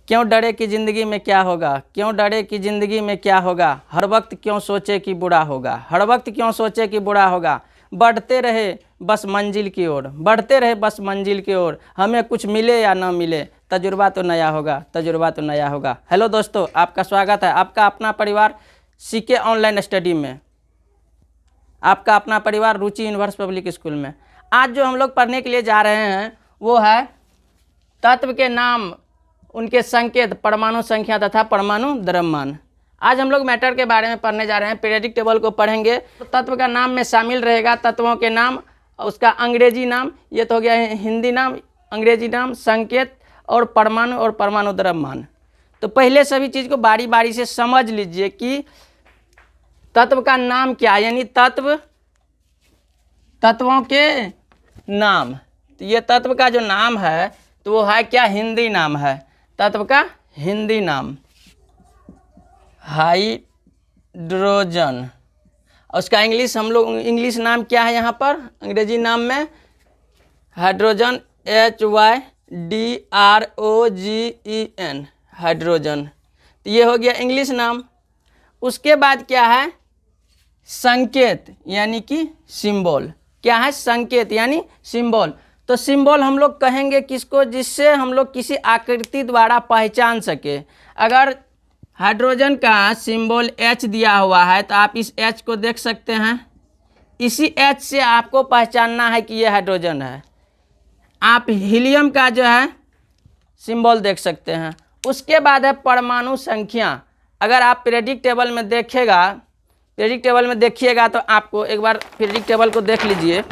क्यों डरे कि ज़िंदगी में क्या होगा, क्यों डरे कि ज़िंदगी में क्या होगा, हर वक्त क्यों सोचे कि बुरा होगा, हर वक्त क्यों सोचे कि बुरा होगा। बढ़ते रहे बस मंजिल की ओर, बढ़ते रहे बस मंजिल की ओर, हमें कुछ मिले या ना मिले, तजुर्बा तो नया होगा, तजुर्बा तो नया होगा। हेलो दोस्तों, आपका स्वागत है आपका अपना परिवार सीके ऑनलाइन स्टडी में, आपका अपना परिवार रुचि यूनिवर्स पब्लिक स्कूल में। आज जो हम लोग पढ़ने के लिए जा रहे हैं वो है तत्व के नाम, उनके संकेत, परमाणु संख्या तथा परमाणु द्रव्यमान। आज हम लोग मैटर के बारे में पढ़ने जा रहे हैं। पीरियडिक टेबल को पढ़ेंगे तो तत्व का नाम में शामिल रहेगा तत्वों के नाम, उसका अंग्रेजी नाम, ये तो हो गया हिंदी नाम, अंग्रेजी नाम, संकेत और परमाणु द्रव्यमान। तो पहले सभी चीज़ को बारी बारी से समझ लीजिए कि तत्व का नाम क्या, यानी तत्वों के नाम। तो ये तत्व का जो नाम है तो वो है क्या, हिंदी नाम है। तत्व का हिंदी नाम हाइड्रोजन। उसका इंग्लिश हम लोग इंग्लिश नाम क्या है यहाँ पर, अंग्रेजी नाम में हाइड्रोजन, HYDROGEN, हाइड्रोजन। तो ये हो गया इंग्लिश नाम। उसके बाद क्या है, संकेत यानी कि सिंबल। क्या है, संकेत यानी सिंबल। तो सिंबल हम लोग कहेंगे किसको, जिससे हम लोग किसी आकृति द्वारा पहचान सके। अगर हाइड्रोजन का सिंबल H दिया हुआ है तो आप इस H को देख सकते हैं, इसी H से आपको पहचानना है कि ये हाइड्रोजन है। आप हीलियम का जो है सिंबल देख सकते हैं। उसके बाद है परमाणु संख्या। अगर आप पीरियडिक टेबल में देखिएगा तो आपको एक बार पीरियडिक टेबल को देख लीजिए,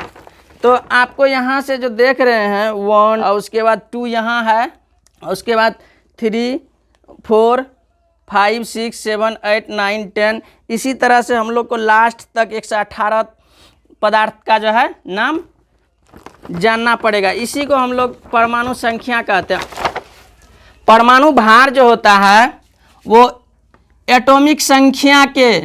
तो आपको यहाँ से जो देख रहे हैं 1 और उसके बाद 2 यहाँ है, और उसके बाद 3, 4, 5, 6, 7, 8, 9, 10, इसी तरह से हम लोग को लास्ट तक 118 पदार्थ का जो है नाम जानना पड़ेगा। इसी को हम लोग परमाणु संख्या कहते हैं। परमाणु भार जो होता है वो एटॉमिक संख्या के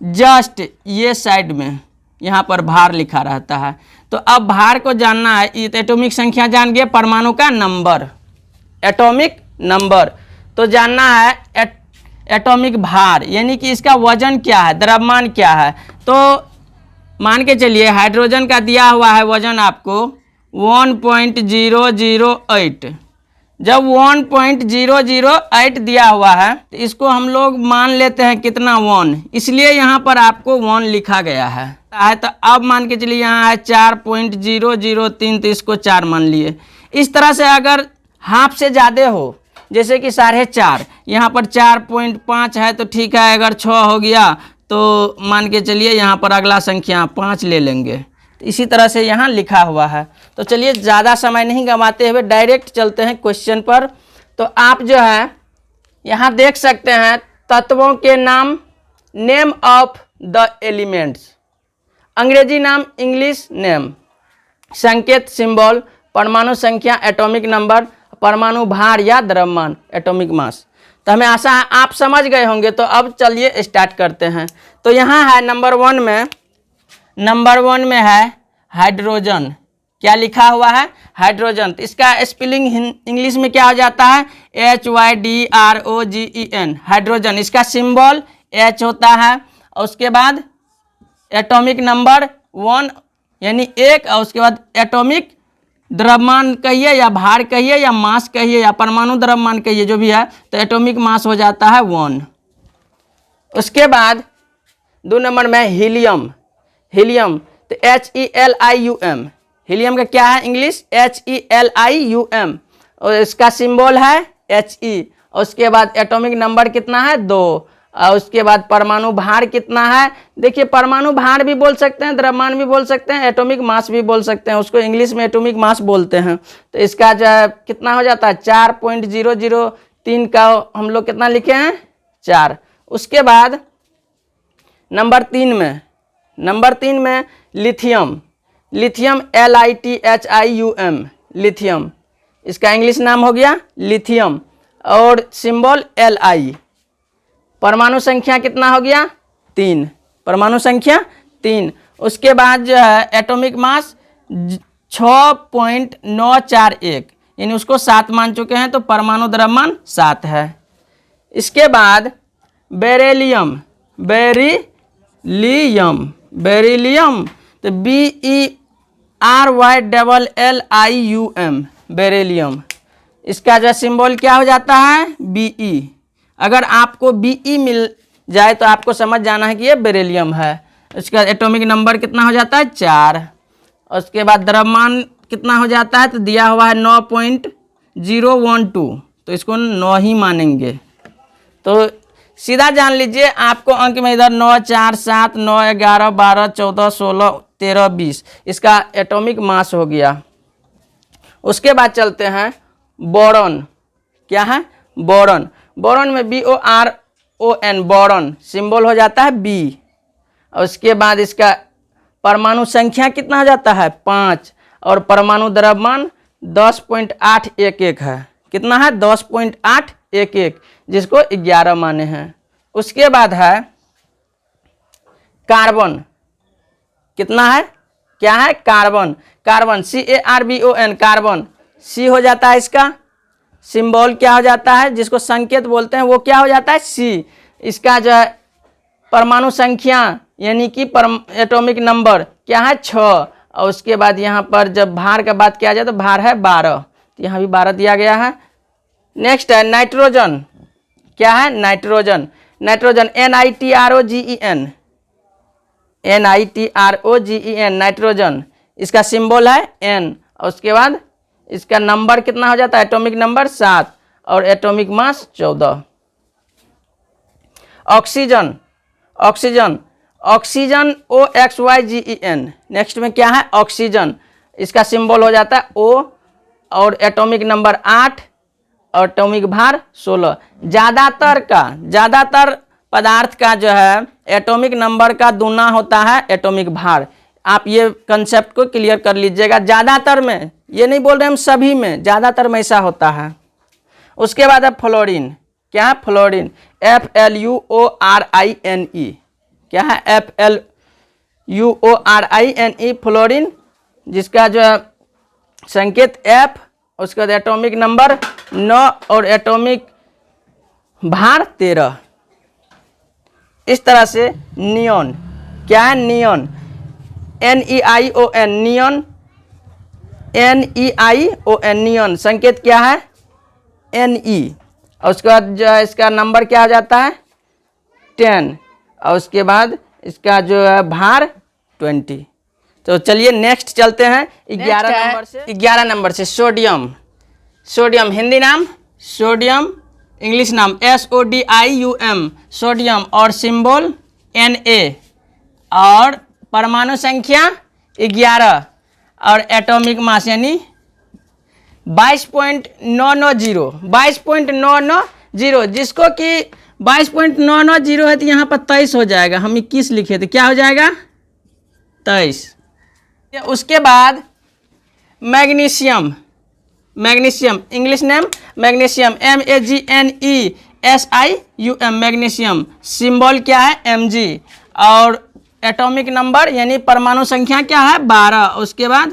जस्ट ये साइड में यहाँ पर भार लिखा रहता है। तो अब भार को जानना है, एटॉमिक संख्या जान गए, परमाणु का नंबर, एटॉमिक नंबर। तो जानना है एटॉमिक भार, यानी कि इसका वजन क्या है, द्रव्यमान क्या है। तो मान के चलिए हाइड्रोजन का दिया हुआ है वजन आपको 1.008। जब 1.008 दिया हुआ है तो इसको हम लोग मान लेते हैं कितना, 1, इसलिए यहाँ पर आपको 1 लिखा गया है। तो अब मान के चलिए यहाँ है 4.003, तो इसको 4 मान लिए। इस तरह से अगर हाफ से ज़्यादा हो, जैसे कि 4.5, यहाँ पर 4.5 है तो ठीक है। अगर 6 हो गया तो मान के चलिए यहाँ पर अगला संख्या 5 ले लेंगे। तो इसी तरह से यहाँ लिखा हुआ है। तो चलिए ज़्यादा समय नहीं गंवाते हुए डायरेक्ट चलते हैं क्वेश्चन पर। तो आप जो है यहाँ देख सकते हैं तत्वों के नाम, नेम ऑफ द एलिमेंट्स, अंग्रेजी नाम, इंग्लिश नेम, संकेत सिंबल, परमाणु संख्या एटॉमिक नंबर, परमाणु भार या द्रव्यमान एटॉमिक मास। तो हमें आशा है आप समझ गए होंगे। तो अब चलिए स्टार्ट करते हैं। तो यहाँ है नंबर वन में है हाइड्रोजन। क्या लिखा हुआ है, हाइड्रोजन। तो इसका स्पेलिंग इंग्लिश में क्या हो जाता है, HYDROGEN, हाइड्रोजन। इसका सिंबल H होता है, और उसके बाद एटॉमिक नंबर 1 यानी 1, और उसके बाद एटॉमिक द्रव्यमान कहिए या भार कहिए या मास कहिए या परमाणु द्रव्यमान कहिए, जो भी है, तो एटॉमिक मास हो जाता है 1। उसके बाद 2 नंबर में हिलियम। तो HELIUM, हीलियम का क्या है इंग्लिश, HELIUM, और इसका सिंबल है He। और उसके बाद एटॉमिक नंबर कितना है, 2, और उसके बाद परमाणु भार कितना है। देखिए परमाणु भार भी बोल सकते हैं, द्रव्यमान भी बोल सकते हैं, एटॉमिक मास भी बोल सकते हैं, उसको इंग्लिश में एटॉमिक मास बोलते हैं। तो इसका जो है कितना हो जाता है, 4.003 का हम लोग कितना लिखे हैं, 4। उसके बाद नंबर 3 में लिथियम, LITHIUM, लिथियम। इसका इंग्लिश नाम हो गया लिथियम, और सिंबल Li। परमाणु संख्या कितना हो गया, 3, परमाणु संख्या 3। उसके बाद जो है एटॉमिक मास 6.941, यानी उसको 7 मान चुके हैं, तो परमाणु द्रव्यमान 7 है। इसके बाद बेरिलियम, बेरिलियम तो BERYLLIUM, बेरिलियम। इसका जो सिंबल क्या हो जाता है, BE। अगर आपको BE मिल जाए तो आपको समझ जाना है कि ये बेरिलियम है। इसका एटॉमिक नंबर कितना हो जाता है, 4। और उसके बाद द्रव्यमान कितना हो जाता है, तो दिया हुआ है 9.012, तो इसको 9 ही मानेंगे। तो सीधा जान लीजिए, आपको अंक में इधर 9, 4, 7, 9, 11, 12, 14, 16, 13, 20 इसका एटॉमिक मास हो गया। उसके बाद चलते हैं बोरॉन। क्या है, बोरॉन। बोरॉन में BORON, बोरॉन सिंबल हो जाता है B। और उसके बाद इसका परमाणु संख्या कितना हो जाता है, 5। और परमाणु द्रव्यमान 10.811 है। कितना है, 10.811, जिसको 11 माने हैं। उसके बाद है कार्बन। कितना है, क्या है, carbon. Carbon CARBON, carbon. C हो जाता है, इसका सिंबल क्या हो जाता है, जिसको संकेत बोलते हैं, वो क्या हो जाता है, C। इसका जो है परमाणु संख्या यानी कि एटॉमिक नंबर क्या है, 6। और उसके बाद यहाँ पर जब भार का बात किया जाए तो भार है 12, तो यहाँ भी 12 दिया गया है। नेक्स्ट है नाइट्रोजन। क्या है, नाइट्रोजन। Nitrogen NITROGEN, nitrogen. इसका सिंबल है N। और उसके बाद इसका नंबर कितना हो जाता है, एटॉमिक नंबर 7 और atomic mass 14। Oxygen, oxygen OXYGEN। Next में क्या है, ऑक्सीजन। इसका सिंबल हो जाता है O और एटॉमिक नंबर 8 और एटॉमिक भार 16। ज़्यादातर पदार्थ का जो है एटॉमिक नंबर का दूना होता है एटॉमिक भार। आप ये कंसेप्ट को क्लियर कर लीजिएगा। ज़्यादातर में, ये नहीं बोल रहे हम सभी में, ज़्यादातर में ऐसा होता है। उसके बाद है फ्लोरीन। क्या है, फ्लोरीन FLUORINE। क्या है, FLUORINE, फ्लोरीन, जिसका जो है संकेत F, उसके बाद एटॉमिक नंबर 9 और एटॉमिक भार 13। इस तरह से नियॉन। क्या है, neon NEION, neon NEION, neon संकेत क्या है, Ne। और उसके बाद जो है इसका नंबर क्या हो जाता है, 10। और उसके बाद इसका जो है भार 20। तो चलिए नेक्स्ट चलते हैं 11 नंबर से सोडियम। सोडियम हिंदी नाम सोडियम, इंग्लिश नाम SODIUM, सोडियम। और सिंबल Na। और परमाणु संख्या 11 और एटॉमिक मास यानी 22.990, जिसको कि 22.990 है तो यहाँ पर 23 हो जाएगा। हम 21 लिखे थे, क्या हो जाएगा, 23। उसके बाद magnesium. Magnesium English name magnesium MAGNESIUM, magnesium. Symbol क्या है, Mg। और एटॉमिक नंबर यानी परमाणु संख्या क्या है, 12। उसके बाद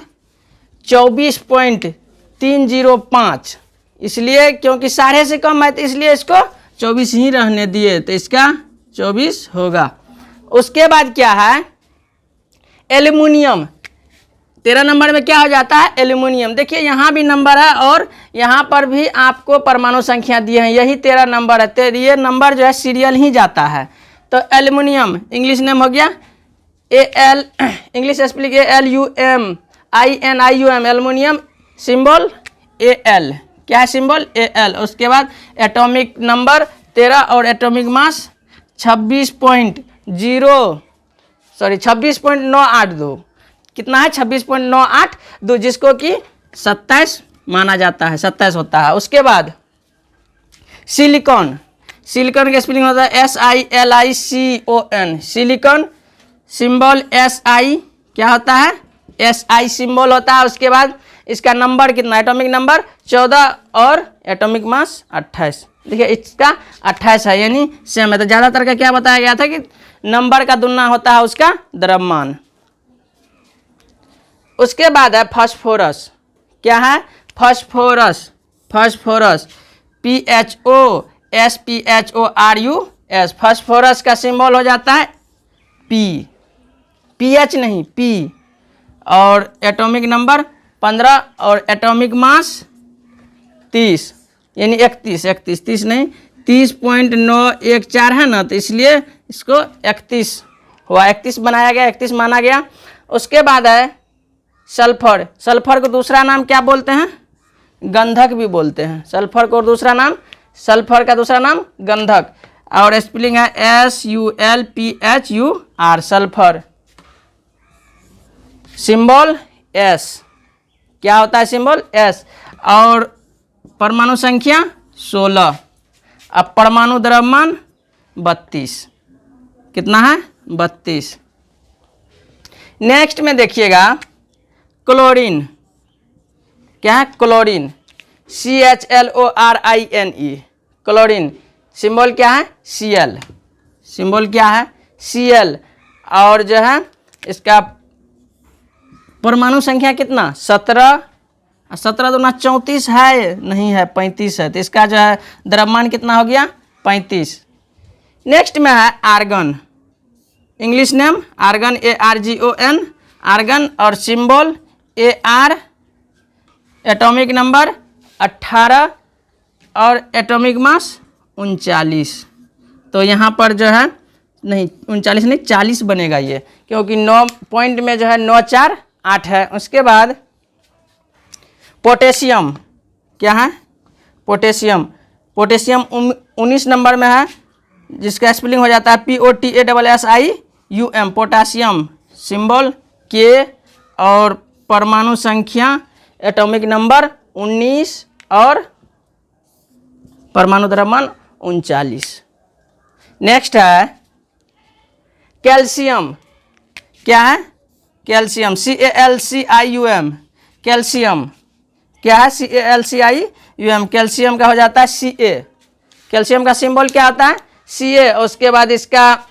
24.305, इसलिए क्योंकि 12.5 से कम है तो इसलिए इसको 24 ही रहने दिए, तो इसका 24 होगा। उसके बाद क्या है, एल्युमिनियम। 13 नंबर में क्या हो जाता है, एल्युमिनियम। देखिए यहाँ भी नंबर है और यहाँ पर भी आपको परमाणु संख्या दिए हैं, यही 13 नंबर है। तो ये नंबर जो है सीरियल ही जाता है। तो एल्युमिनियम इंग्लिश नेम हो गया AL, English spelling ALUMINIUM, aluminium. Symbol AL। क्या है, सिंबल AL। उसके बाद एटॉमिक नंबर 13 और एटॉमिक मास 26.982। कितना है, 26.982, जिसको कि 27 माना जाता है, 27 होता है। उसके बाद सिलिकॉन। सिलिकॉन का स्पेलिंग होता है SILICON, सिलिकॉन। सिंबल SI क्या होता है, SI सिंबल होता है। उसके बाद इसका नंबर कितना, एटॉमिक नंबर 14 और एटॉमिक मास 28। देखिए इसका 28 है, यानी सेम है। तो ज़्यादातर का क्या बताया गया था कि नंबर का दुगना होता है उसका द्रव्यमान। उसके बाद है फास्फोरस। क्या है, फॉस्फोरस, फॉस्फोरस, PHOSPHORUS, फॉस्फोरस का सिंबल हो जाता है P, PH नहीं P, और एटॉमिक नंबर 15 और एटॉमिक मास 30, यानी 31 नहीं 30.914 है ना, तो इसलिए इसको 31 हुआ, 31 बनाया गया, 31 माना गया। उसके बाद है सल्फर, सल्फर को दूसरा नाम क्या बोलते हैं? गंधक भी बोलते हैं। सल्फर को दूसरा नाम, सल्फर का दूसरा नाम गंधक, और स्पेलिंग है SULPHUR, सल्फर, सिंबल S, क्या होता है सिंबल S, और परमाणु संख्या 16, अब परमाणु द्रव्यमान 32, कितना है 32। नेक्स्ट में देखिएगा क्लोरीन, क्या है क्लोरीन, CHLORINE, क्लोरीन, सिंबल क्या है Cl, सिंबल क्या है Cl, और जो है इसका परमाणु संख्या कितना 17, 17 दूना 34 है, नहीं है 35 है, तो इसका जो है द्रव्यमान कितना हो गया 35। नेक्स्ट में है argon, English name argon, ARGON, argon, और सिंबल AR, एटॉमिक नंबर 18 और एटॉमिक मास 39। तो यहाँ पर जो है नहीं 39 नहीं 40 बनेगा ये, क्योंकि 9 पॉइंट में जो है 9 4 8 है। उसके बाद पोटेशियम, क्या है पोटेशियम, पोटेशियम 19 नंबर में है, जिसका स्पेलिंग हो जाता है POTASSIUM, पोटासियम, सिंबल K, और परमाणु संख्या एटॉमिक नंबर 19 और परमाणु द्रव्यमान 39। नेक्स्ट है कैल्शियम, क्या है कैल्शियम, CALCIUM, कैल्शियम, क्या है CALCIUM, कैल्शियम का हो जाता है Ca, कैल्शियम का सिंबल क्या होता है Ca, उसके बाद इसका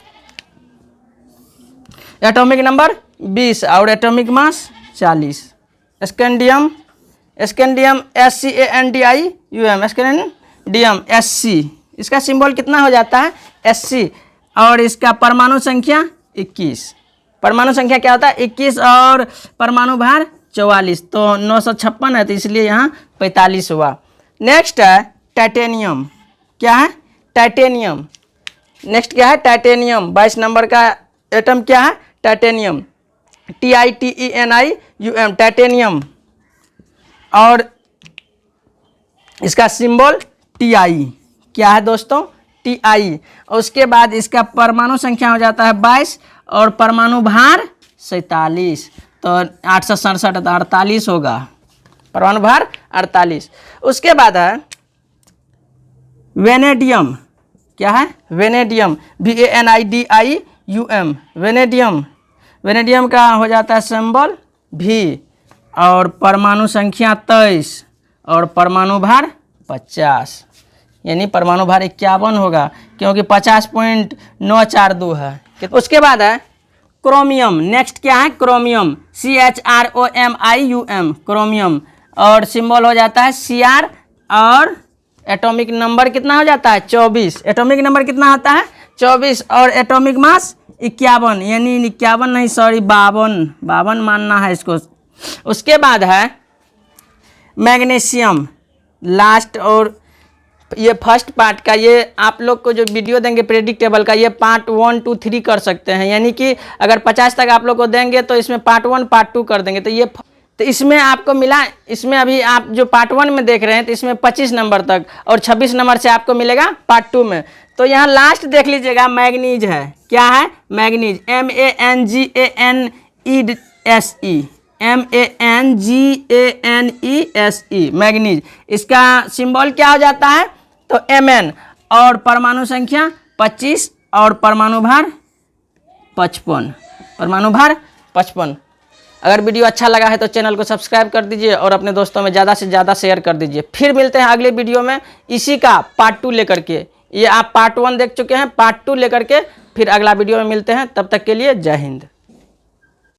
एटॉमिक नंबर 20 और atomic mass 40। Scandium, scandium SCANDIUM, scandium SC, इसका सिंबल कितना हो जाता है SC, और इसका परमाणु संख्या 21, परमाणु संख्या क्या होता है 21, और परमाणु भार 44, तो 956 है, तो इसलिए यहाँ 45 हुआ। नेक्स्ट है टाइटेनियम, क्या है टाइटेनियम, नेक्स्ट क्या है टाइटेनियम, 22 नंबर का एटम क्या है टाइटेनियम, TITENIUM, टाइटेनियम, और इसका सिंबल TI, क्या है दोस्तों TI, और उसके बाद इसका परमाणु संख्या हो जाता है 22 और परमाणु भार 47, तो 867 48 होगा, परमाणु भार 48। उसके बाद है वेनेडियम, क्या है वेनेडियम, VANIDIUM, वेनेडियम, वेनेडियम का हो जाता है सिंबल V, और परमाणु संख्या 23 और परमाणु भार 50, यानी परमाणु भार 51 होगा, क्योंकि 50.942 है। उसके बाद है क्रोमियम, नेक्स्ट क्या है क्रोमियम, CHROMIUM, क्रोमियम, और सिंबल हो जाता है Cr, और एटॉमिक नंबर कितना हो जाता है 24, एटॉमिक नंबर कितना होता है 24, और एटॉमिक मास 51, यानी 51 नहीं सॉरी 52 मानना है इसको। उसके बाद है मैग्नीशियम, लास्ट, और ये फर्स्ट पार्ट का, ये आप लोग को जो वीडियो देंगे प्रेडिक्टेबल का, ये पार्ट 1 2 3 कर सकते हैं, यानी कि अगर 50 तक आप लोग को देंगे तो इसमें पार्ट 1 पार्ट 2 कर देंगे, तो ये तो इसमें आपको मिला, इसमें अभी आप जो पार्ट 1 में देख रहे हैं तो इसमें 25 नंबर तक, और 26 नंबर से आपको मिलेगा पार्ट 2 में। तो यहाँ लास्ट देख लीजिएगा मैग्नीज है, क्या है मैग्नीज, MANGANESE, मैग्नीज, इसका सिंबल क्या हो जाता है तो Mn, और परमाणु संख्या 25 और परमाणु भार 55, परमाणु भार 55। अगर वीडियो अच्छा लगा है तो चैनल को सब्सक्राइब कर दीजिए और अपने दोस्तों में ज़्यादा से ज़्यादा शेयर कर दीजिए। फिर मिलते हैं अगले वीडियो में इसी का पार्ट 2 लेकर के। ये आप पार्ट 1 देख चुके हैं, पार्ट 2 लेकर के फिर अगला वीडियो में मिलते हैं। तब तक के लिए जय हिंद।